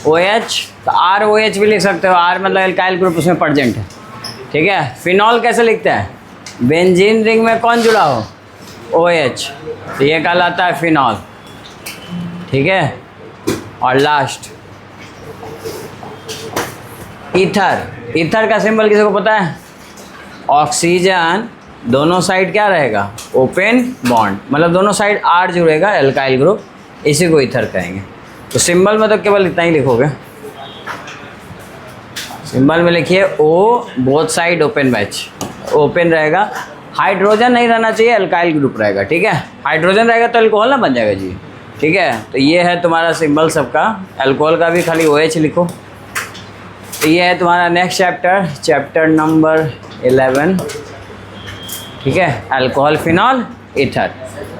OH, तो ROH भी लिख सकते हो, R मतलब एल्काइल ग्रुप उसमें प्रेजेंट है, ठीक है। फिनॉल कैसे लिखते हैं, बेंजीन रिंग में कौन जुड़ा हो, OH, तो ये कहलाता है फिनॉल, ठीक है। और लास्ट ईथर, ईथर का सिंबल किसी को पता है, ऑक्सीजन दोनों साइड क्या रहेगा, ओपन बॉन्ड, मतलब दोनों साइड R जुड़ेगा, एल्काइल ग्रुप, इसी को ईथर कहेंगे। तो सिंबल में तो केवल इतना ही लिखोगे, सिंबल में लिखिए O both side open batch, open रहेगा, हाइड्रोजन नहीं रहना चाहिए, एल्काइल ग्रुप रहेगा, ठीक है। हाइड्रोजन रहेगा तो अल्कोहल ना बन जाएगा जी, ठीक है। तो ये है तुम्हारा सिंबल सबका, अल्कोहल का भी खाली OH लिखो। तो ये है तुम्हारा नेक्स्ट चैप्टर, चैप्टर नंबर 11, ठीक है, अल्कोहल, फिनॉल, ईथर।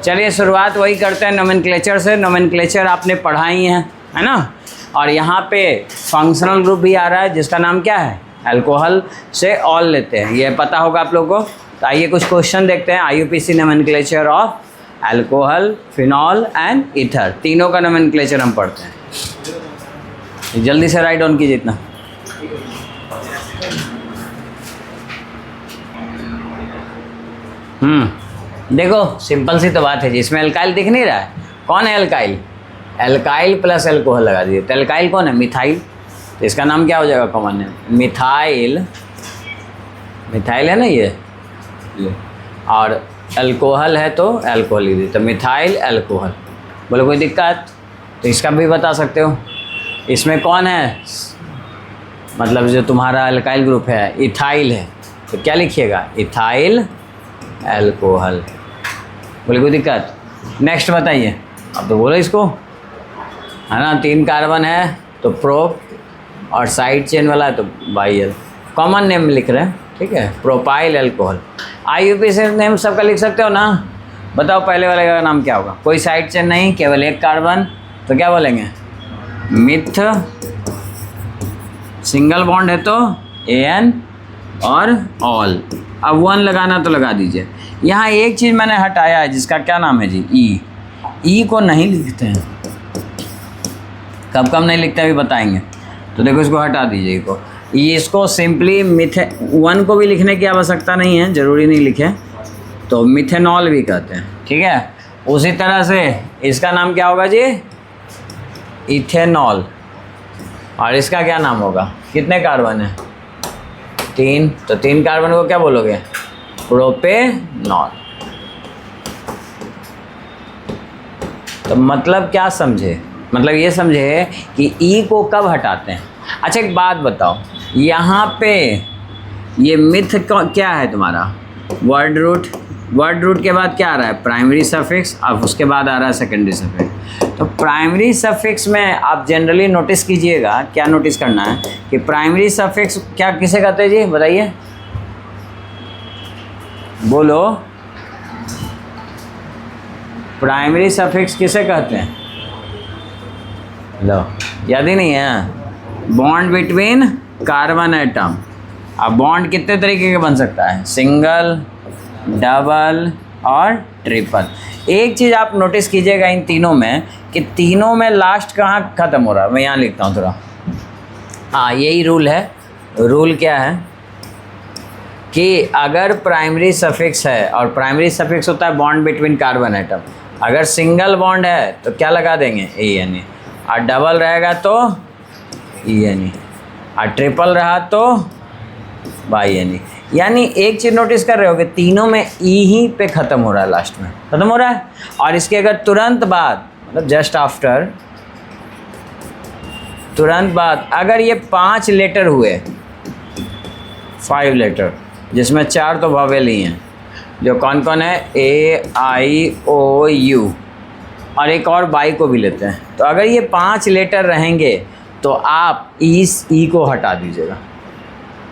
चलिए शुरुआत वही करते हैं नोमेनक्लेचर से। नोमेनक्लेचर आपने पढ़ाई है ना। और यहाँ पे फंक्शनल ग्रुप भी आ रहा है जिसका नाम क्या है, अल्कोहल से ऑल लेते हैं, ये पता होगा आप लोगों को। तो आइए कुछ क्वेश्चन देखते हैं। IUPAC nomenclature of alcohol, phenol and ether, तीनों का नोमेनक्लेचर हम पढ़ते हैं। जल्दी से राइट डाउन कीजिए इतना। देखो सिंपल सी तो बात है जी, इसमें अल्काइल दिख नहीं रहा है, कौन है अल्काइल, अल्काइल प्लस अल्कोहल लगा दीजिए। तो अल्काइल कौन है, मिथाइल, तो इसका नाम क्या हो जाएगा कॉमन है, मिथाइल, मिथाइल है ना ये, और अल्कोहल है तो अल्कोहल लिख दीजिए, तो मिथाइल अल्कोहल। बोलो कोई दिक्कत, तो इसका भी बता सकते हो। इसमें कौन है, मतलब जो तुम्हारा अल्काइल ग्रुप है इथाइल है, तो क्या लिखिएगा, इथाइल अल्कोहल। बोले कोई दिक्कत, नेक्स्ट बताइए। अब तो बोलो इसको, है ना, 3 कार्बन है तो प्रो, और साइड चेन वाला है तो बाइल, कॉमन नेम लिख रहे हैं, ठीक है, प्रोपाइल अल्कोहल। IUPAC नेम सबका लिख सकते हो ना। बताओ पहले वाले का नाम क्या होगा, कोई साइड चेन नहीं, केवल एक कार्बन, तो क्या बोलेंगे, मिथ, सिंगल बॉन्ड है तो AN, और ऑल। अब 1 लगाना तो लगा दीजिए। यहाँ एक चीज़ मैंने हटाया है जिसका क्या नाम है जी, ई को नहीं लिखते हैं, कब कब नहीं लिखते अभी बताएंगे। तो देखो इसको हटा दीजिए, को इसको सिंपली 1 को भी लिखने की आवश्यकता नहीं है, ज़रूरी नहीं लिखे, तो मिथेनॉल भी कहते हैं, ठीक है। उसी तरह से इसका नाम क्या होगा जी, इथेनॉल, और इसका क्या नाम होगा, कितने कार्बन है, 3, तो 3 कार्बन को क्या बोलोगे, प्रोपेनॉल। तो मतलब क्या समझे, मतलब ये समझे कि ई को कब हटाते हैं। अच्छा एक बात बताओ, यहाँ पे ये मिथ क्या है तुम्हारा, वर्ड रूट, वर्ड रूट के बाद क्या आ रहा है, प्राइमरी सफिक्स, अब उसके बाद आ रहा है सेकेंडरी सफिक्स। तो प्राइमरी सफिक्स में आप जनरली नोटिस कीजिएगा, क्या नोटिस करना है कि प्राइमरी सफिक्स क्या किसे कहते हैं जी, बताइए, बोलो, प्राइमरी सफिक्स किसे कहते हैं, लो याद ही नहीं है, बॉन्ड बिटवीन कार्बन एटम। अब बॉन्ड कितने तरीके के बन सकता है, सिंगल, डबल और ट्रिपल। एक चीज़ आप नोटिस कीजिएगा इन तीनों में कि तीनों में लास्ट कहाँ ख़त्म हो रहा है, मैं यहाँ लिखता हूँ थोड़ा, हाँ यही रूल है। रूल क्या है कि अगर प्राइमरी सफिक्स है, और प्राइमरी सफिक्स होता है बॉन्ड बिटवीन कार्बन एटम, अगर सिंगल बॉन्ड है तो क्या लगा देंगे, ANA, और डबल रहेगा तो ENA, और ट्रिपल रहा तो BNA। यानी एक चीज़ नोटिस कर रहे हो कि तीनों में ही पे ख़त्म हो रहा है, लास्ट में ख़त्म हो रहा है। और इसके अगर तुरंत बाद, मतलब जस्ट आफ्टर, तुरंत बाद अगर ये 5 लेटर हुए, 5 लेटर, जिसमें 4 तो वावेल ही हैं, जो कौन कौन है, AIOU, और एक और बाई को भी लेते हैं। तो अगर ये 5 लेटर रहेंगे तो आप इस ई को हटा दीजिएगा,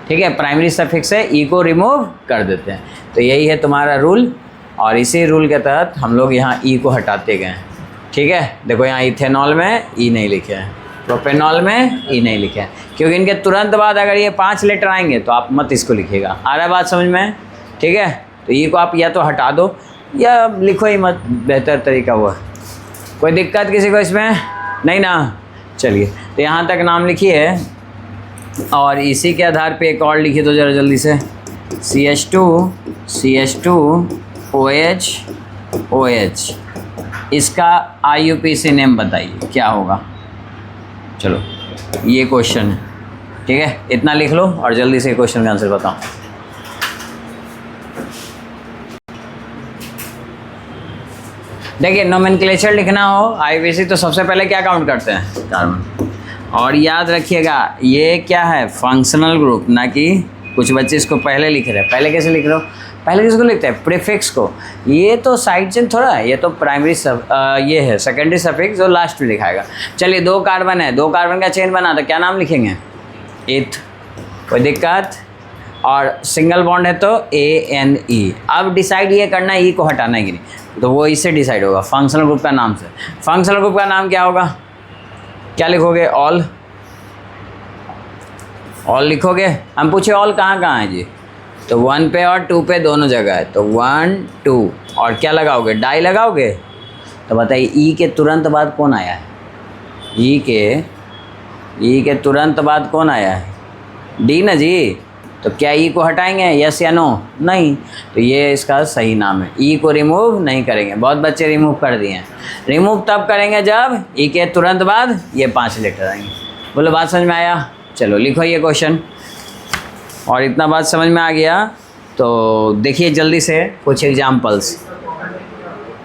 ठीक है, प्राइमरी सफिक्स से ई को रिमूव कर देते हैं। तो यही है तुम्हारा रूल, और इसी रूल के तहत हम लोग यहाँ ई को हटाते गए हैं, ठीक है। देखो यहाँ इथेनॉल में ई नहीं लिखे हैं, प्रोपेनॉल में ई नहीं लिखे हैं, क्योंकि इनके तुरंत बाद अगर ये 5 लेटर आएंगे तो आप मत इसको लिखिएगा। आ रहा है बात समझ में, ठीक है। तो ई को आप या तो हटा दो या लिखो ही मत, बेहतर तरीका वो है। कोई दिक्कत किसी को इसमें नहीं ना। चलिए, तो यहाँ तक नाम लिखिए और इसी के आधार पे एक और लिखिए तो ज़रा जल्दी से, CH2OH, इसका IUPAC नेम बताइए क्या होगा। चलो ये क्वेश्चन है, ठीक है, इतना लिख लो और जल्दी से क्वेश्चन का आंसर बताओ। देखिए नोमेनक्लेचर लिखना हो IUPAC तो सबसे पहले क्या काउंट करते हैं, कार्बन। और याद रखिएगा ये क्या है, फंक्शनल ग्रुप, ना कि कुछ बच्चे इसको पहले लिख रहे हैं। पहले कैसे लिख रहे हो, पहले किसको लिखते हैं, प्रीफिक्स को। ये तो साइड चेन थोड़ा है, ये तो प्राइमरी ये है सेकेंडरी सफिक्स जो लास्ट में लिखाएगा। चलिए 2 कार्बन है, 2 कार्बन का चेन बना तो क्या नाम लिखेंगे, इथ, कोई दिक्कत। और सिंगल बॉन्ड है तो ANE। अब डिसाइड ये करना है ई को हटाना है कि नहीं, तो वो इससे डिसाइड होगा फंक्शनल ग्रुप का नाम से। फंक्शनल ग्रुप का नाम क्या होगा, क्या लिखोगे, ऑल लिखोगे। हम पूछे ऑल कहाँ कहाँ है जी, तो 1 पे और 2 पे दोनों जगह है, तो 1 2 और क्या लगाओगे, डाई लगाओगे। तो बताइए ई के तुरंत बाद कौन आया है, ई के तुरंत बाद कौन आया है, डी ना जी। तो क्या ई को हटाएंगे, यस या नो, नहीं। तो ये इसका सही नाम है, ई को रिमूव नहीं करेंगे। बहुत बच्चे रिमूव कर दिए हैं, रिमूव तब करेंगे जब ई के तुरंत बाद ये 5 लेटर आएंगे। बोलो बात समझ में आया। चलो लिखो ये क्वेश्चन, और इतना बात समझ में आ गया तो देखिए जल्दी से कुछ एग्जाम्पल्स।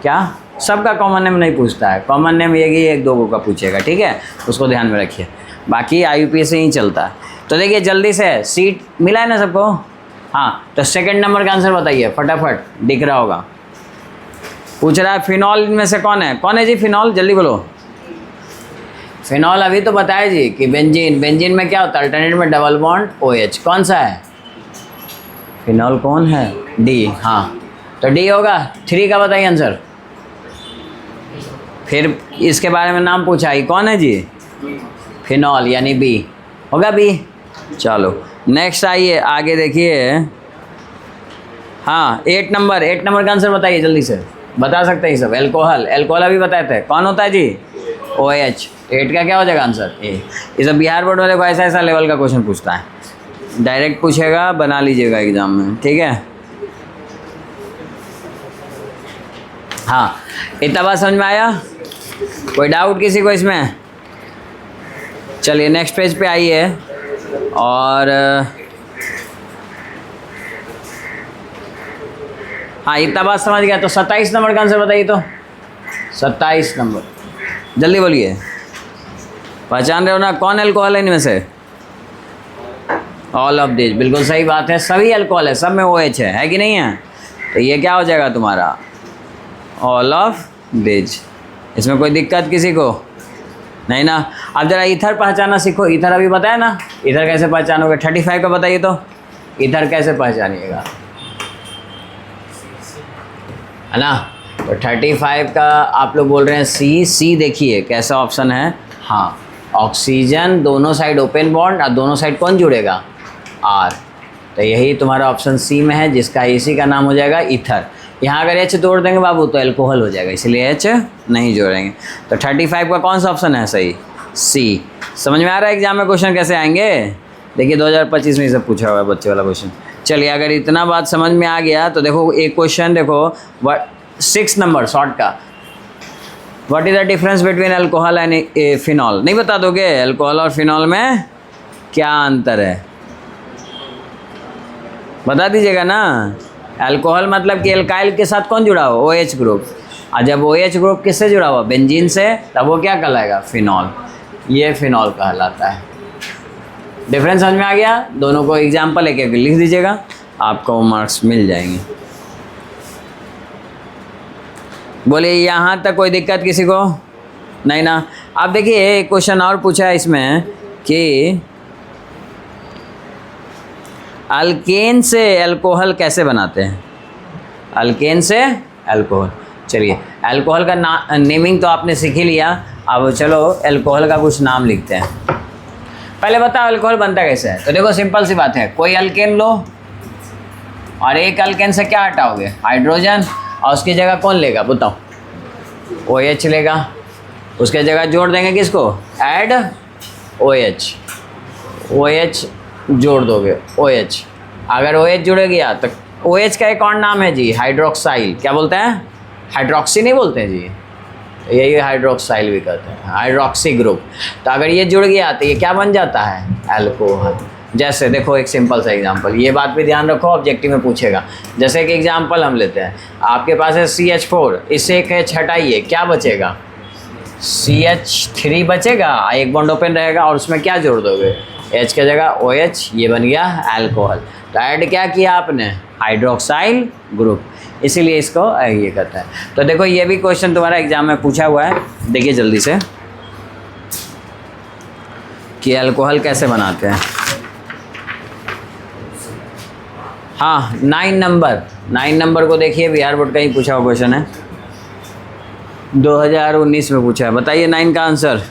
क्या सबका कॉमन नेम नहीं पूछता है, कॉमन नेम ये 1-2 का पूछेगा, ठीक है, उसको ध्यान में रखिए। बाकी IUPAC से ही चलता है। तो देखिए जल्दी से, सीट मिला है ना सबको, हाँ। तो सेकंड नंबर का आंसर बताइए फटाफट, दिख रहा होगा। पूछ रहा है फिनॉल इनमें से कौन है जी, फिनॉल जल्दी बोलो। फिनॉल अभी तो बताया जी कि बेंजीन में क्या होता है, अल्टरनेट में डबल बॉन्ड OH, कौन सा है फिनॉल, कौन है, D, हाँ। तो D होगा। 3 का बताइए आंसर। फिर इसके बारे में नाम पूछा, ही कौन है जी, फिनॉल, यानी B होगा, B। चलो नेक्स्ट आइए, आगे देखिए। हाँ 8 नंबर का आंसर बताइए जल्दी से, बता सकते हैं सब। एल्कोहल अभी बताए थे, कौन होता है जी, OH। 8 का क्या हो जाएगा आंसर, A। ये सब बिहार बोर्ड वाले को ऐसा लेवल का क्वेश्चन पूछता है, डायरेक्ट पूछेगा, बना लीजिएगा एग्जाम में, ठीक है। हाँ इतना बात समझ में आया, कोई डाउट किसी को इसमें। चलिए नेक्स्ट पेज पे आइए, और हाँ इतना बात समझ गया। तो 27 नंबर का आंसर बताइए। तो 27 नंबर जल्दी बोलिए, पहचान रहे हो ना, कौन एल्कोहल है इनमें से, ऑल ऑफ दिस, बिल्कुल सही बात है, सभी एल्कोहल है, सब में OH है कि नहीं है। तो ये क्या हो जाएगा तुम्हारा, ऑल ऑफ दिस। इसमें कोई दिक्कत किसी को नहीं ना। अब जरा ईथर पहचाना सीखो, ईथर अभी बताया ना, ईथर कैसे पहचानोगे। 35 का बताइए, तो ईथर कैसे पहचानिएगा, है ना। तो 35 का आप लोग बोल रहे हैं C देखिए कैसा ऑप्शन है, हाँ ऑक्सीजन दोनों साइड ओपन बॉन्ड, और दोनों साइड कौन जुड़ेगा, R। तो यही तुम्हारा ऑप्शन C में है, जिसका इसी का नाम हो जाएगा ईथर। यहाँ अगर H जोड़ देंगे बाबू तो एल्कोहल हो जाएगा, इसलिए H नहीं जोड़ेंगे। तो 35 का कौन सा ऑप्शन है सही, C। समझ में आ रहा है एग्जाम में क्वेश्चन कैसे आएंगे। देखिए 2025 में ये सब पूछा हुआ है बच्चे वाला क्वेश्चन। चलिए अगर इतना बात समझ में आ गया तो देखो एक क्वेश्चन देखो 6 नंबर शॉर्ट का, what is the difference between alcohol and phenol. नहीं बता दोगे, अल्कोहल और फिनॉल में क्या अंतर है, बता दीजिएगा ना। अल्कोहल मतलब कि एल्काइल के साथ कौन जुड़ा हुआ, OH ग्रुप, और जब OH ग्रुप किससे जुड़ा हुआ, बेंजीन से, तब वो क्या कहलाएगा, फिनॉल। ये फिनॉल कहलाता है। डिफरेंस समझ में आ गया। दोनों को एग्जाम्पल एक एक लिख दीजिएगा, आपको मार्क्स मिल जाएंगे। बोलिए यहाँ तक कोई दिक्कत किसी को नहीं ना। अब देखिए एक क्वेश्चन और पूछा है इसमें कि अल्केन से अल्कोहल कैसे बनाते हैं, अल्केन से अल्कोहल। चलिए अल्कोहल का नेमिंग तो आपने सीख ही लिया, अब चलो अल्कोहल का कुछ नाम लिखते हैं। पहले बताओ अल्कोहल बनता कैसे है। तो देखो सिंपल सी बात है, कोई अल्केन लो और एक अल्केन से क्या हटाओगे, हाइड्रोजन, और उसकी जगह कौन लेगा बताओ, OH लेगा। उसके जगह जोड़ देंगे किसको, ऐड OH, OH जोड़ दोगे OH। अगर OH जुड़ गया तो OH का एक और नाम है जी हाइड्रोक्साइल, क्या बोलते हैं, हाइड्रोक्सी नहीं बोलते हैं जी, यही हाइड्रोक्साइल भी कहते हैं, हाइड्रोक्सी ग्रुप। तो अगर ये जुड़ गया तो ये क्या बन जाता है, अल्कोहल। जैसे देखो एक सिंपल सा एग्जांपल, ये बात भी ध्यान रखो ऑब्जेक्टिव में पूछेगा। जैसे कि एग्जांपल हम लेते हैं, आपके पास है CH4, इससे एक H हटाइए, क्या बचेगा, CH3 बचेगा, एक बॉन्ड ओपन रहेगा और उसमें क्या जोड़ दोगे, H की जगह OH, ये बन गया अल्कोहल। तो ऐड क्या किया आपने, हाइड्रोक्साइल ग्रुप, इसीलिए इसको ये कहता है। तो देखो ये भी क्वेश्चन तुम्हारा एग्जाम में पूछा हुआ है, देखिए जल्दी से कि अल्कोहल कैसे बनाते हैं। हाँ 9 नंबर को देखिए, बिहार बोर्ड का ही पूछा हुआ क्वेश्चन है, 2019 में पूछा है। बताइए 9 का आंसर।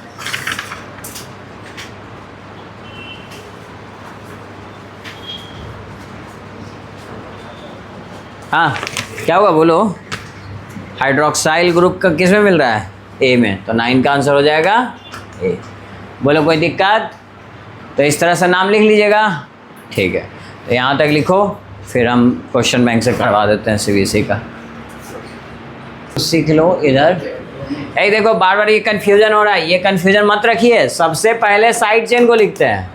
हाँ क्या हुआ बोलो, हाइड्रोक्साइल ग्रुप का किस में मिल रहा है, ए में, तो 9 का आंसर हो जाएगा ए। बोलो कोई दिक्कत, तो इस तरह से नाम लिख लीजिएगा, ठीक है। तो यहाँ तक लिखो, फिर हम क्वेश्चन बैंक से करवा देते हैं CBSE का, सीख लो इधर। यही देखो बार बार ये कन्फ्यूजन हो रहा है, ये कन्फ्यूजन मत रखिए, सबसे पहले साइड चेन को लिखते हैं,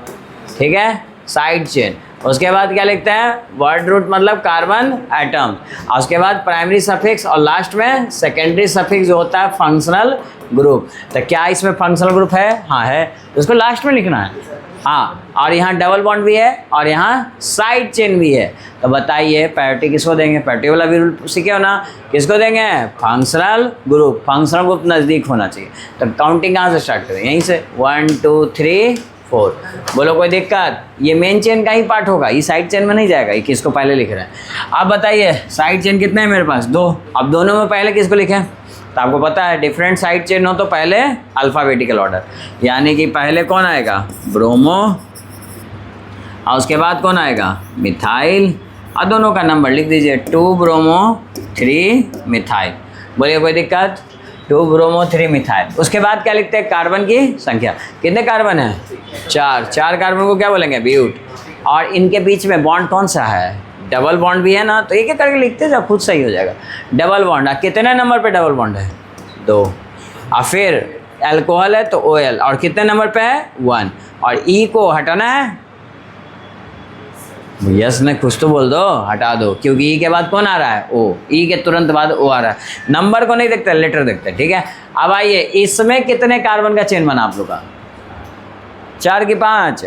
ठीक है, साइड चेन। उसके बाद क्या लिखते हैं, वर्ड रूट मतलब कार्बन एटम, और उसके बाद प्राइमरी सफिक्स, और लास्ट में सेकेंडरी सफिक्स जो होता है फंक्शनल ग्रुप। तो क्या इसमें फंक्शनल ग्रुप है, हाँ है, तो उसको लास्ट में लिखना है। हाँ, और यहाँ डबल बॉन्ड भी है और यहाँ साइड चेन भी है। तो बताइए प्रायोरिटी किसको देंगे, प्रायोरिटी वाला भी रूल सीखे हो ना, किसको देंगे, फंक्शनल ग्रुप। फंक्शनल ग्रुप नज़दीक होना चाहिए। तो काउंटिंग कहाँ से स्टार्ट करें, यहीं से 1 2 3 4। बोलो कोई दिक्कत, ये मेन चेन का ही पार्ट होगा, ये साइड चेन में नहीं जाएगा, ये किसको पहले लिख रहे हैं। अब बताइए साइड चेन कितने हैं मेरे पास, 2। अब दोनों में पहले किसको लिखें, तो आपको पता है डिफरेंट साइड चेन हो तो पहले अल्फ़ाबेटिकल ऑर्डर, यानी कि पहले कौन आएगा, ब्रोमो, और उसके बाद कौन आएगा, मिथाइल, और दोनों का नंबर लिख दीजिए 2 ब्रोमो 3 मिथाइल। बोलिए कोई दिक्कत, 2 ब्रोमो 3 मिथाइल। उसके बाद क्या लिखते हैं, कार्बन की संख्या, कितने कार्बन है, 4 कार्बन को क्या बोलेंगे, ब्यूट। और इनके बीच में बॉन्ड कौन सा है, डबल बॉन्ड भी है ना, तो एक एक करके लिखते जाओ, खुद सही हो जाएगा। डबल बॉन्ड, कितने नंबर पे डबल बॉन्ड है, 2। और फिर अल्कोहल है तो OL, और कितने नंबर पे है, 1। और E को हटाना है, यस ने कुछ तो बोल दो, हटा दो, क्योंकि E के बाद कौन आ रहा है, O, E के तुरंत बाद O आ रहा है। नंबर को नहीं देखते, लेटर देखते, ठीक है। अब आइए इसमें कितने कार्बन का चेन बना आप लोग का, 4 की 5।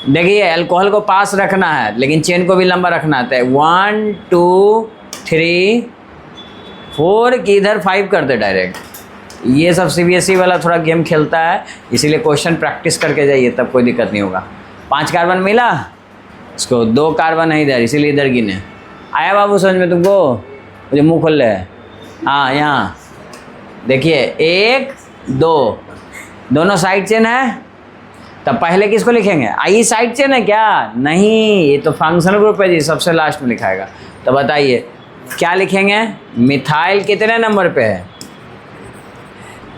देखिए अल्कोहल को पास रखना है लेकिन चेन को भी लंबा रखना है, 1 2 3 4 की इधर 5 कर दे डायरेक्ट। ये सब CBSE वाला थोड़ा गेम खेलता है, इसीलिए क्वेश्चन प्रैक्टिस करके जाइए, तब कोई दिक्कत नहीं होगा। 5 कार्बन मिला, इसको 2 कार्बन है इधर, इसीलिए इधर गिने। आया बाबू समझ में तुमको, मुझे मुँह खोल ले। हाँ यहाँ देखिए 1 2 दोनों साइड चेन है, तब पहले किसको लिखेंगे, आई साइड चेन है क्या, नहीं, ये तो फंक्शनल ग्रुप है जी, सबसे लास्ट में लिखाएगा। तो बताइए क्या लिखेंगे, मिथाइल कितने नंबर पे है,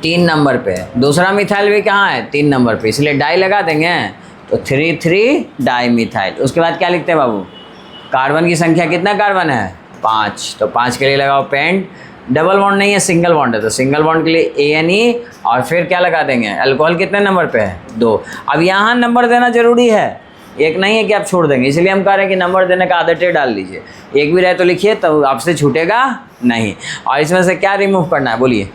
3 नंबर पे है। दूसरा मिथाइल भी कहाँ है, 3 नंबर पे, इसलिए डाई लगा देंगे, तो 3 डाई मिथाइल। उसके बाद क्या लिखते हैं बाबू, कार्बन की संख्या, कितना कार्बन है, 5, तो 5 के लिए लगाओ पेंट। डबल बॉन्ड नहीं है, सिंगल बॉन्ड है, तो सिंगल बॉन्ड के लिए ANE, और फिर क्या लगा देंगे, अल्कोहल कितने नंबर पे है, 2। अब यहाँ नंबर देना जरूरी है, एक नहीं है कि आप छोड़ देंगे, इसलिए हम कह रहे हैं कि नंबर देने का आदतें डाल लीजिए, एक भी रहे तो लिखिए, तो आपसे छूटेगा नहीं। और इसमें से क्या रिमूव करना है, बोलिए,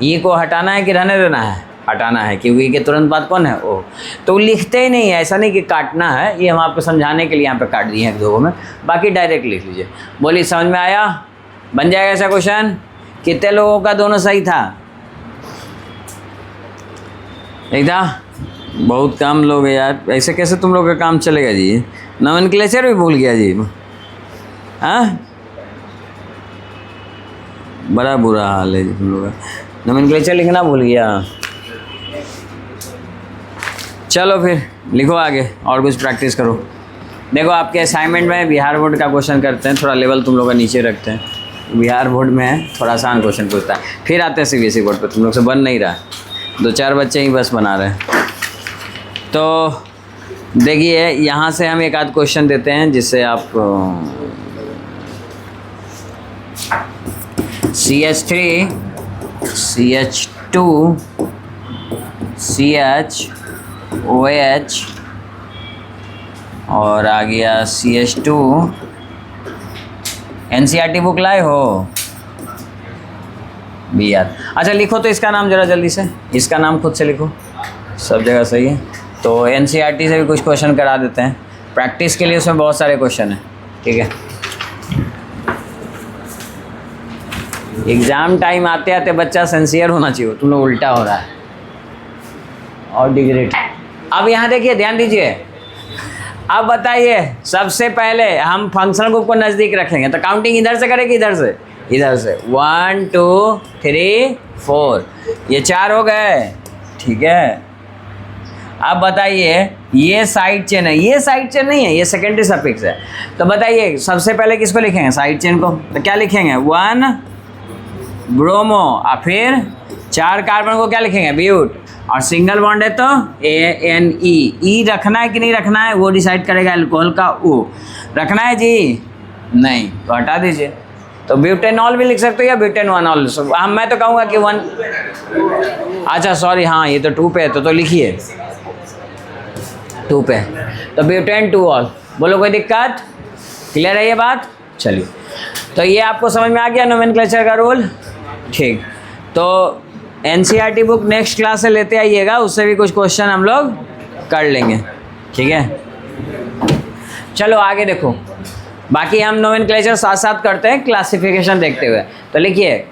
E को हटाना है कि रहने देना है, हटाना है, क्योंकि E के तुरंत बाद कौन है, O। तो लिखते ही नहीं है, ऐसा नहीं कि काटना है, ये हम आपको समझाने के लिए यहाँ पे काट दिए हैं 2 में, बाकी डायरेक्ट लिख लीजिए। बोलिए समझ में आया, बन जाएगा ऐसा क्वेश्चन। कितने लोगों का दोनों सही था, एक था, बहुत कम लोग है यार, ऐसे कैसे तुम लोग का काम चलेगा जी, नोमेनक्लेचर भी भूल गया जी, हाँ बड़ा बुरा हाल है जी तुम लोग का, नोमेनक्लेचर लिखना भूल गया। चलो फिर लिखो आगे और कुछ प्रैक्टिस करो। देखो आपके असाइनमेंट में बिहार बोर्ड का क्वेश्चन करते हैं, थोड़ा लेवल तुम लोग का नीचे रखते हैं। बिहार बोर्ड में थोड़ा आसान क्वेश्चन पूछता है, फिर आते हैं सीबीएसई बोर्ड पे। तुम लोग से बन नहीं रहा, 2-4 बच्चे ही बस बना रहे हैं। तो देखिए यहाँ से हम एक आध क्वेश्चन देते हैं जिससे आप CH3 CH2 CHOH और आ गया CH2। NCERT बुक लाए हो भी यार? अच्छा लिखो तो इसका नाम ज़रा जल्दी से, इसका नाम खुद से लिखो, सब जगह सही है। तो NCERT से भी कुछ क्वेश्चन करा देते हैं प्रैक्टिस के लिए, उसमें बहुत सारे क्वेश्चन हैं, ठीक है। एग्ज़ाम टाइम आते आते बच्चा सिंसियर होना चाहिए, तुम लोग उल्टा हो रहा है और डिग्रेड। अब यहाँ देखिए, ध्यान दीजिए। अब बताइए, सबसे पहले हम फंक्शनल ग्रुप को नज़दीक रखेंगे तो काउंटिंग इधर से करेंगे, इधर से 1 2 3 4, ये 4 हो गए, ठीक है। अब बताइए, ये साइड चेन है, ये साइड चेन नहीं है, ये सेकेंडरी सफिक्स है। तो बताइए सबसे पहले किसको लिखेंगे? साइड चेन को। तो क्या लिखेंगे? 1 ब्रोमो, और फिर 4 कार्बन को क्या लिखेंगे? ब्यूट, और सिंगल बॉन्ड है तो ANE। ई रखना है कि नहीं रखना है वो डिसाइड करेगा अल्कोहल का O। रखना है जी? नहीं, तो हटा दीजिए। तो ब्यूटेनॉल भी लिख सकते हो या ब्यूटेनॉल। हाँ, मैं तो कहूँगा कि 1। अच्छा सॉरी, हाँ ये तो 2 पे है, तो लिखिए 2 पे, तो ब्यूटेन 2 ऑल। बोलो कोई दिक्कत? क्लियर है ये बात? चलिए, तो ये आपको समझ में आ गया नोमेनक्लेचर का रूल, ठीक। तो NCERT बुक नेक्स्ट क्लास से लेते आइएगा, उससे भी कुछ क्वेश्चन हम लोग कर लेंगे, ठीक है। चलो आगे देखो, बाकी हम नोमेनक्लेचर साथ साथ करते हैं क्लासिफिकेशन देखते हुए। तो लिखिए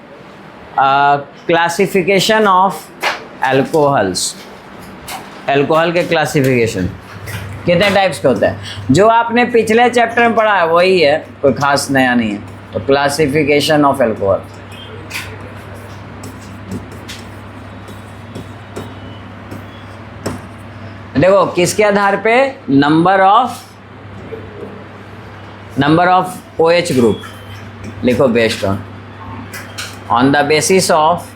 क्लासिफिकेशन ऑफ एल्कोहल्स, एल्कोहल के क्लासिफिकेशन कितने टाइप्स के होते हैं? जो आपने पिछले चैप्टर में पढ़ा है वही है, कोई खास नया नहीं है। तो क्लासिफिकेशन ऑफ एल्कोहल, देखो किसके आधार पे? नंबर ऑफ OH ग्रुप लिखो, based on the basis of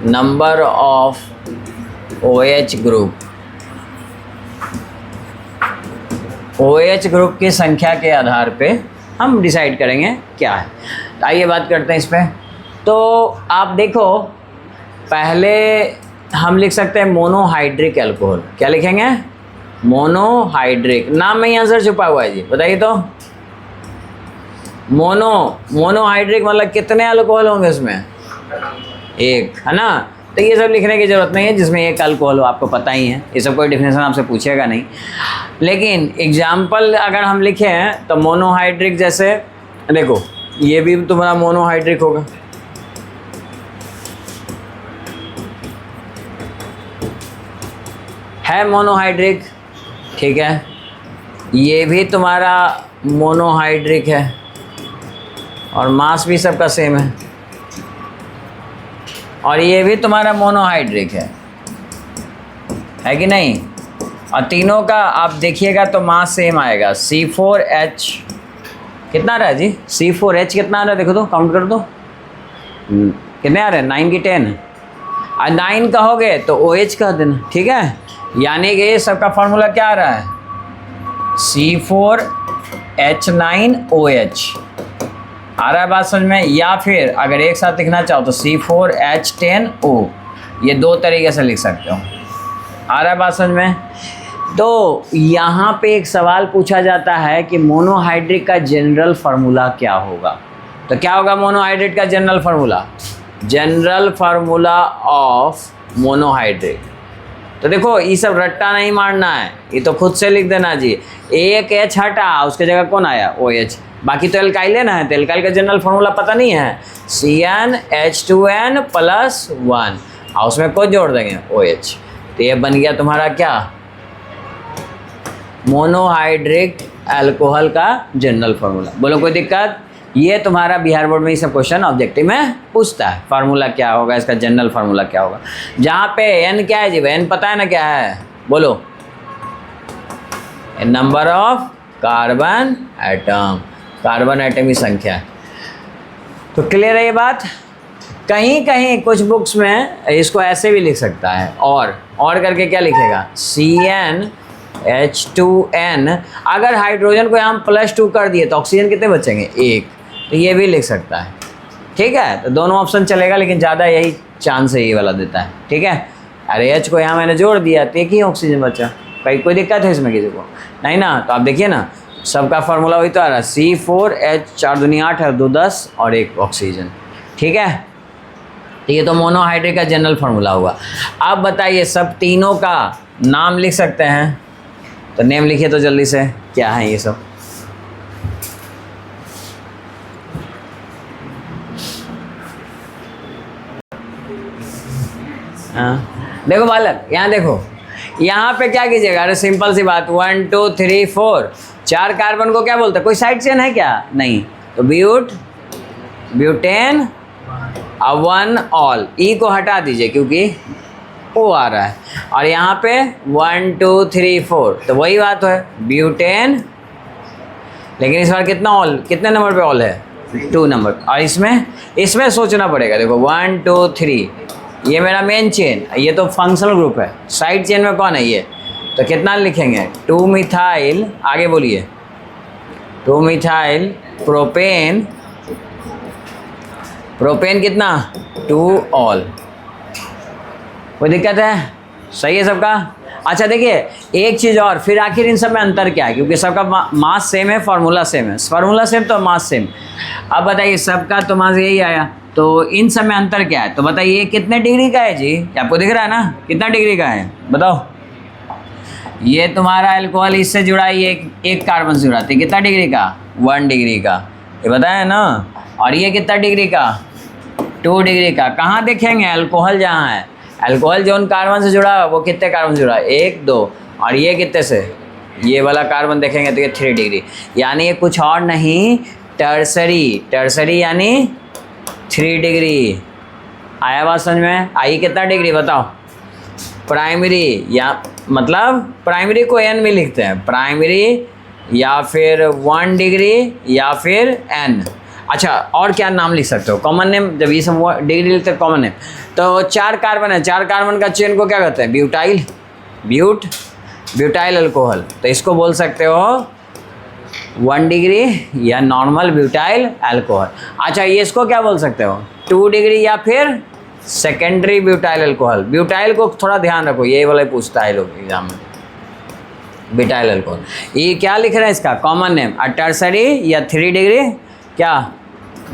number of OH group. OH group की संख्या के आधार पे हम डिसाइड करेंगे क्या है। तो आइए बात करते हैं इस पर। तो आप देखो, पहले हम लिख सकते हैं मोनोहाइड्रिक एल्कोहल। क्या लिखेंगे? मोनोहाइड्रिक। नाम में ही आंसर छुपा हुआ है जी, बताइए तो। मोनोहाइड्रिक मतलब कितने अल्कोहल होंगे इसमें? 1, है ना। तो ये सब लिखने की ज़रूरत नहीं है जिसमें 1 अल्कोहल हो, आपको पता ही है, ये सब कोई डिफिनेशन आपसे पूछेगा नहीं। लेकिन एग्जाम्पल अगर हम लिखें तो मोनोहाइड्रिक, जैसे देखो ये भी तुम्हारा मोनोहाइड्रिक होगा, है मोनोहाइड्रिक, ठीक है। ये भी तुम्हारा मोनोहाइड्रिक है और मास भी सबका सेम है, और ये भी तुम्हारा मोनोहाइड्रिक है कि नहीं? और तीनों का आप देखिएगा तो मास सेम आएगा। C4H कितना आ रहा है जी? C4H कितना आ रहा है? देखो तो, काउंट कर दो, कितने आ रहे हैं? 9 की 10। और 9 कहोगे तो OH कह देना, ठीक है। यानी कि सबका फॉर्मूला क्या आ रहा है? C4H9OH आ रहा है, बात समझ में? या फिर अगर एक साथ लिखना चाहो तो C4H10O, ये 2 तरीके से लिख सकते हो। आ रहा है बात समझ में? तो यहाँ पे एक सवाल पूछा जाता है कि मोनोहाइड्रिक का जनरल फार्मूला क्या होगा। तो क्या होगा मोनोहाइड्रिक का general formula? General formula of monohydric. तो देखो ये सब रट्टा नहीं मारना है, ये तो खुद से लिख देना जी। एक H हटा, उसके जगह कौन आया? OH। बाकी तो एल्काइल लेना है, तो एल्काइल का जनरल फार्मूला पता नहीं है? CnH2n+1, और उसमें कोई जोड़ देंगे OH। तो ये बन गया तुम्हारा क्या? मोनोहाइड्रिक अल्कोहल का जनरल फार्मूला। बोलो कोई दिक्कत? ये तुम्हारा बिहार बोर्ड में ये सब क्वेश्चन ऑब्जेक्टिव में पूछता है, फार्मूला क्या होगा इसका, जनरल फार्मूला क्या होगा। जहाँ पे N क्या है जी? N पता है ना क्या है? बोलो, number of carbon atom, carbon atom की संख्या है। तो क्लियर है ये बात। कहीं कहीं कुछ बुक्स में इसको ऐसे भी लिख सकता है, और करके क्या लिखेगा, CnH2n। अगर हाइड्रोजन को हम +2 कर दिए तो ऑक्सीजन कितने बचेंगे, 1। तो ये भी लिख सकता है, ठीक है। तो दोनों ऑप्शन चलेगा, लेकिन ज़्यादा यही चांस है, ये वाला देता है, ठीक है। अरे H को यहाँ मैंने जोड़ दिया तो एक ही ऑक्सीजन बचा, कोई दिक्कत है इसमें किसी को नहीं ना। तो आप देखिए ना, सबका फार्मूला वही तो आ रहा है, C4H 4 दूनी 8 है, 2 10 और 1 ऑक्सीजन, ठीक है। तो ये तो मोनोहाइड्रेट का जनरल फार्मूला हुआ। अब बताइए सब तीनों का नाम लिख सकते हैं, तो नेम लिखिए तो जल्दी से, क्या है ये सब। हाँ देखो बालक, यहाँ देखो, यहाँ पे क्या कीजिएगा, अरे सिंपल सी बात, 1 2 3 4 4 कार्बन को क्या बोलते हैं, कोई साइड चेन है क्या, नहीं। तो ब्यूटेन 1 ऑल, ई को हटा दीजिए क्योंकि ओ आ रहा है, और यहाँ पे 1 2 3 4, तो वही बात है ब्यूटेन, लेकिन इस बार कितना ऑल, कितने नंबर पे ऑल है, 2 नंबर। और इसमें सोचना पड़ेगा, देखो 1 2 3, ये मेरा मेन चेन, ये तो फंक्शनल ग्रुप है, साइड चेन में कौन है ये, तो कितना लिखेंगे, 2 मिथाइल, आगे बोलिए, 2 मिथाइल प्रोपेन, प्रोपेन कितना, 2 ऑल। कोई दिक्कत है, सही है सबका। अच्छा देखिए एक चीज़ और, फिर आखिर इन सब में अंतर क्या है, क्योंकि सबका मास सेम है, फार्मूला सेम है, फार्मूला सेम तो मास सेम। अब बताइए सबका तो मास यही आया, तो इन सब में अंतर क्या है, तो बताइए कितने डिग्री का है जी, आपको दिख रहा है ना, कितना डिग्री का है बताओ। ये तुम्हारा अल्कोहल इससे जुड़ा है, ये एक कार्बन से जुड़ा है, कितना डिग्री का, 1 डिग्री का, ये बताया ना। और ये कितना डिग्री का, 2 डिग्री का। कहाँ देखेंगे, अल्कोहल जहाँ है, अल्कोहल जो उन कार्बन से जुड़ा है वो कितने कार्बन से जुड़ा है, 1 2, और ये कितने से, ये वाला कार्बन देखेंगे तो ये 3 डिग्री, यानी ये कुछ और नहीं, टर्सरी यानी 3 डिग्री। आया बात समझ में, आई कितना डिग्री बताओ, प्राइमरी, या मतलब प्राइमरी को n में लिखते हैं, प्राइमरी या फिर 1 डिग्री या फिर n। अच्छा और क्या नाम लिख सकते हो, कॉमन नेम, जब ये सब डिग्री लिखते हैं कॉमन नेम। तो 4 कार्बन है, 4 कार्बन का चेन को क्या कहते हैं, ब्यूटाइल अल्कोहल। तो इसको बोल सकते हो 1 डिग्री या नॉर्मल ब्यूटाइल अल्कोहल। अच्छा ये इसको क्या बोल सकते हो, 2 डिग्री या फिर सेकेंडरी ब्यूटाइल अल्कोहल। ब्यूटाइल को थोड़ा ध्यान रखो, ये वाला ही पूछता है लोग एग्जाम में, ब्यूटाइल अल्कोहल। ये क्या लिख रहे हैं इसका कॉमन नेम, टर्सरी या 3 डिग्री क्या,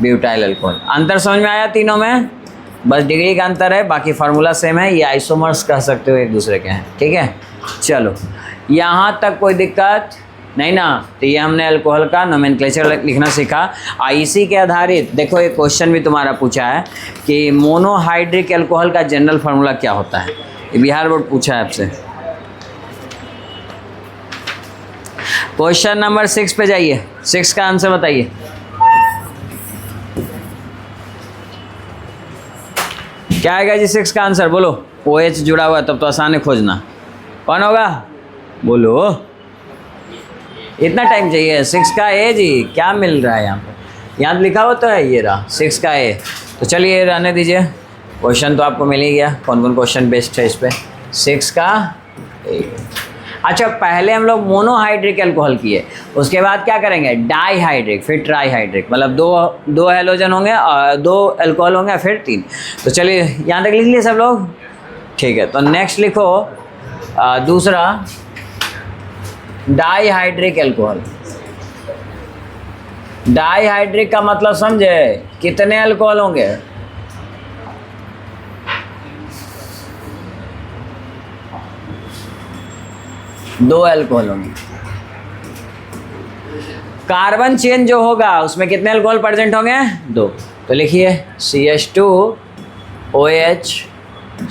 ब्यूटाइल अल्कोहल। अंतर समझ में आया तीनों में, बस डिग्री का अंतर है, बाकी फार्मूला सेम है, ये आइसोमर्स कह सकते हो एक दूसरे के हैं, ठीक है। चलो यहाँ तक कोई दिक्कत नहीं ना। तो ये हमने अल्कोहल का नोमेनक्लेचर लिखना सीखा। इसी के आधारित देखो एक क्वेश्चन भी तुम्हारा पूछा है कि मोनोहाइड्रिक अल्कोहल का जनरल फार्मूला क्या होता है, ये बिहार बोर्ड पूछा है आपसे। क्वेश्चन नंबर 6 पे जाइए, 6 का आंसर बताइए। क्या आएगा जी 6 का आंसर, बोलो। OH जुड़ा हुआ है तब तो आसान है खोजना, कौन होगा बोलो। इतना टाइम चाहिए, 6 का A जी, क्या मिल रहा है यहाँ पर, यहाँ लिखा हुआ तो है, ये रहा 6 का A। तो चलिए रहने दीजिए, क्वेश्चन तो आपको मिल ही गया, कौन कौन क्वेश्चन बेस्ड है इस पर, 6 का A। अच्छा पहले हम लोग मोनोहाइड्रिक अल्कोहल किए, उसके बाद क्या करेंगे, डाईहाइड्रिक, फिर ट्राईहाइड्रिक, मतलब दो हेलोजन होंगे और 2 अल्कोहल होंगे, फिर 3। तो चलिए यहाँ तक लिख लिए सब लोग, ठीक है। तो नेक्स्ट लिखो दूसरा डाईहाइड्रिक अल्कोहल। डाईहाइड्रिक का मतलब समझे, कितने अल्कोहल होंगे, दो अल्कोहल होंगे। कार्बन चेन जो होगा उसमें कितने अल्कोहल प्रेजेंट होंगे, 2। तो लिखिए CH2OH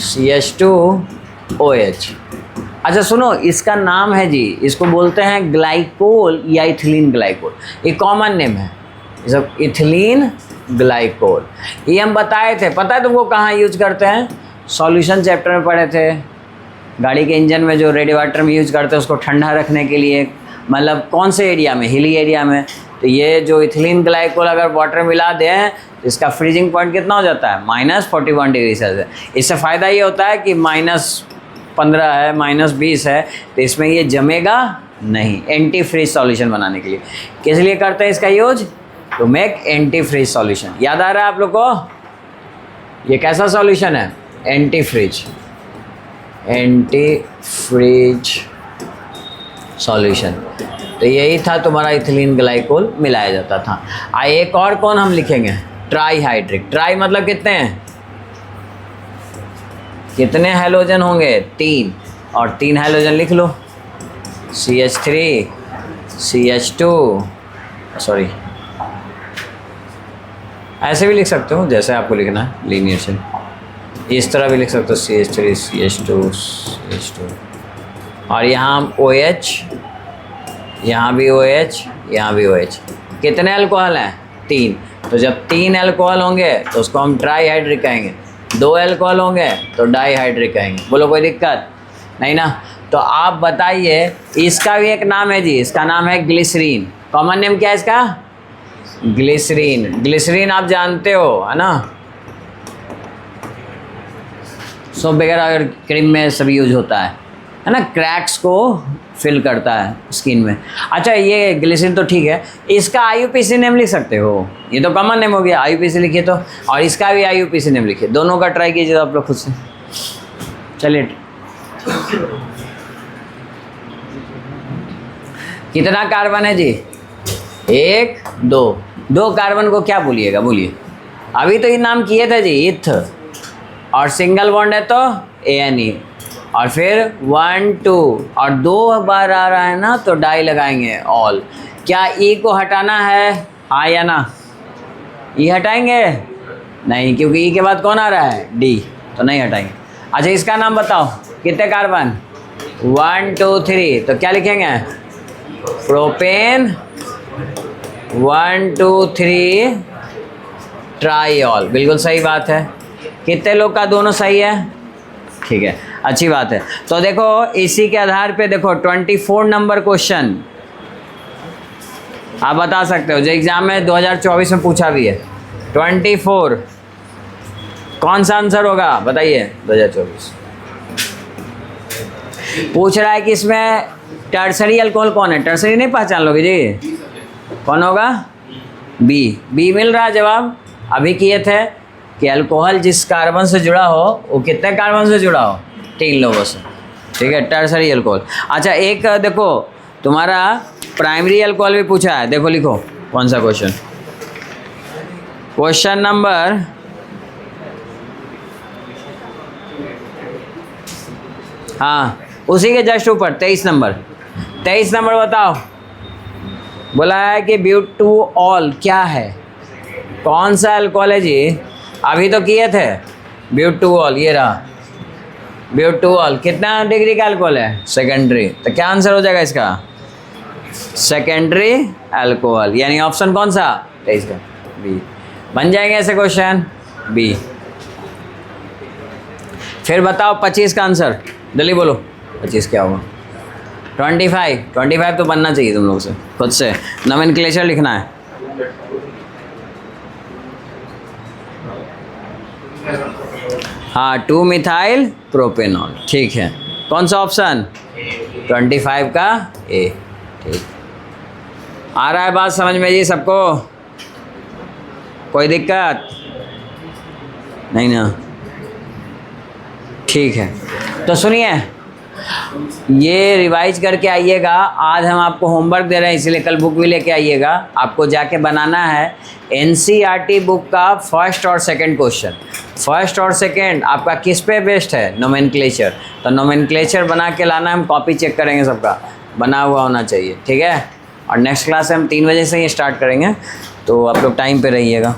CH2OH। अच्छा सुनो, इसका नाम है जी, इसको बोलते हैं ग्लाइकोल या इथिलीन ग्लाइकोल, ये कॉमन नेम है, ये सब इथिलीन ग्लाइकोल। ये हम बताए थे, पता है तुमको कहाँ यूज करते हैं, सॉल्यूशन चैप्टर में पढ़े थे। गाड़ी के इंजन में जो रेडी वाटर में यूज करते हैं उसको ठंडा रखने के लिए, मतलब कौन से एरिया में, हिली एरिया में। तो ये जो इथिलीन ग्लाइकोल अगर वाटर मिला दें तो इसका फ्रीजिंग पॉइंट कितना हो जाता है, -41 डिग्री सेल्सियस। इससे फ़ायदा ये होता है कि -15 है, -20 है, तो इसमें ये जमेगा नहीं। एंटी फ्रीज सॉल्यूशन बनाने के लिए किस लिए करते हैं इसका use, to make antifreeze solution. याद आ रहा है आप लोग को, ये कैसा सॉल्यूशन है, एंटी फ्रीज सॉल्यूशन। तो यही था तुम्हारा इथिलीन ग्लाइकोल मिलाया जाता था। एक और कौन हम लिखेंगे, ट्राईहाइड्रिक। ट्राई मतलब कितने हैं, कितने हैलोजन होंगे, 3, और 3 हैलोजन लिख लो, CH3 CH2, सॉरी ऐसे भी लिख सकते हो जैसे आपको लिखना है लीनियर से, इस तरह भी लिख सकते हो CH3 CH2 CH2, और यहाँ OH, यहाँ भी OH, यहाँ भी OH। कितने अल्कोहल हैं, 3। तो जब 3 अल्कोहल होंगे तो उसको हम ट्राईहाइड्रिक कहेंगे, 2 अल्कोहल होंगे तो डाईहाइड्रिक कहेंगे। बोलो कोई दिक्कत नहीं ना। तो आप बताइए, इसका भी एक नाम है जी, इसका नाम है ग्लिसरीन। कॉमन नेम क्या है इसका, ग्लिसरीन। ग्लिसरीन आप जानते हो है ना, सोप वगैरह अगर क्रीम में सब यूज होता है ना, क्रैक्स को फिल करता है स्किन में। अच्छा ये ग्लिसरीन तो ठीक है, इसका IUPAC नेम लिख सकते हो, ये तो कॉमन नेम हो गया, IUPAC लिखिए तो, और इसका भी IUPAC नेम लिखिए। दोनों का ट्राई कीजिए आप लोग खुद से। चलिए, कितना कार्बन है जी, 1 2 कार्बन को क्या बोलिएगा, बोलिए। अभी तो ये नाम किए थे जी, इथ, और सिंगल बॉन्ड है तो ANE, और फिर 1 2, और 2 बार आ रहा है ना तो डाई लगाएंगे, ऑल। क्या E को हटाना है, हाँ या ना, E हटाएंगे नहीं, क्योंकि E के बाद कौन आ रहा है, D, तो नहीं हटाएंगे। अच्छा इसका नाम बताओ, कितने कार्बन, 1 2 3, तो क्या लिखेंगे, प्रोपेन 1 2 3 ट्राईऑल। बिल्कुल सही बात है। कितने लोग का दोनों सही है, ठीक है, अच्छी बात है। तो देखो इसी के आधार पे देखो 24 नंबर क्वेश्चन आप बता सकते हो, जो एग्जाम में 2024 में पूछा भी है। 24 कौन सा आंसर होगा बताइए, 2024 पूछ रहा है कि इसमें टर्सरी अल्कोहल कौन है, टर्सरी नहीं पहचान लोगे जी, कौन होगा, बी मिल रहा है जवाब। अभी किए थे कि अल्कोहल जिस कार्बन से जुड़ा हो वो कितने कार्बन से जुड़ा हो, 3 लोगों से, ठीक है, टर्सरी अल्कोहल। अच्छा एक देखो तुम्हारा प्राइमरी अल्कोहल भी पूछा है, देखो लिखो कौन सा क्वेश्चन, क्वेश्चन नंबर हाँ उसी के जस्ट ऊपर 23 नंबर बताओ। बोला है कि ब्यूटूऑल क्या है, कौन सा अल्कोहल है जी, अभी तो किए थे ब्यूटूऑल, ये रहा ब्यूटूऑल। कितना डिग्री का अल्कोहल है, सेकेंडरी, तो क्या आंसर हो जाएगा इसका, सेकेंडरी अल्कोहल, यानी ऑप्शन कौन सा 23 का, बी। बन जाएंगे ऐसे क्वेश्चन, बी। फिर बताओ 25 का आंसर, जल्दी बोलो 25 क्या होगा, 25 तो बनना चाहिए तुम लोग से, खुद से नोमेनक्लेचर लिखना है। हाँ 2 मिथाइल प्रोपेनॉल, ठीक है, कौन सा ऑप्शन 25 का ए, ठीक। आ रहा है बात समझ में जी सबको, कोई दिक्कत नहीं ना, ठीक है। तो सुनिए ये रिवाइज करके आइएगा, आज हम आपको होमवर्क दे रहे हैं इसलिए कल बुक भी लेके आइएगा, आपको जाके बनाना है NCERT बुक का फर्स्ट और सेकंड क्वेश्चन। फर्स्ट और सेकंड आपका किस पे बेस्ड है, नोमेनक्लेचर, तो नोमेनक्लेचर बना के लाना, हम कॉपी चेक करेंगे, सबका बना हुआ होना चाहिए, ठीक है। और नेक्स्ट क्लास हम 3 बजे से ही स्टार्ट करेंगे, तो आप लोग टाइम पे रहिएगा।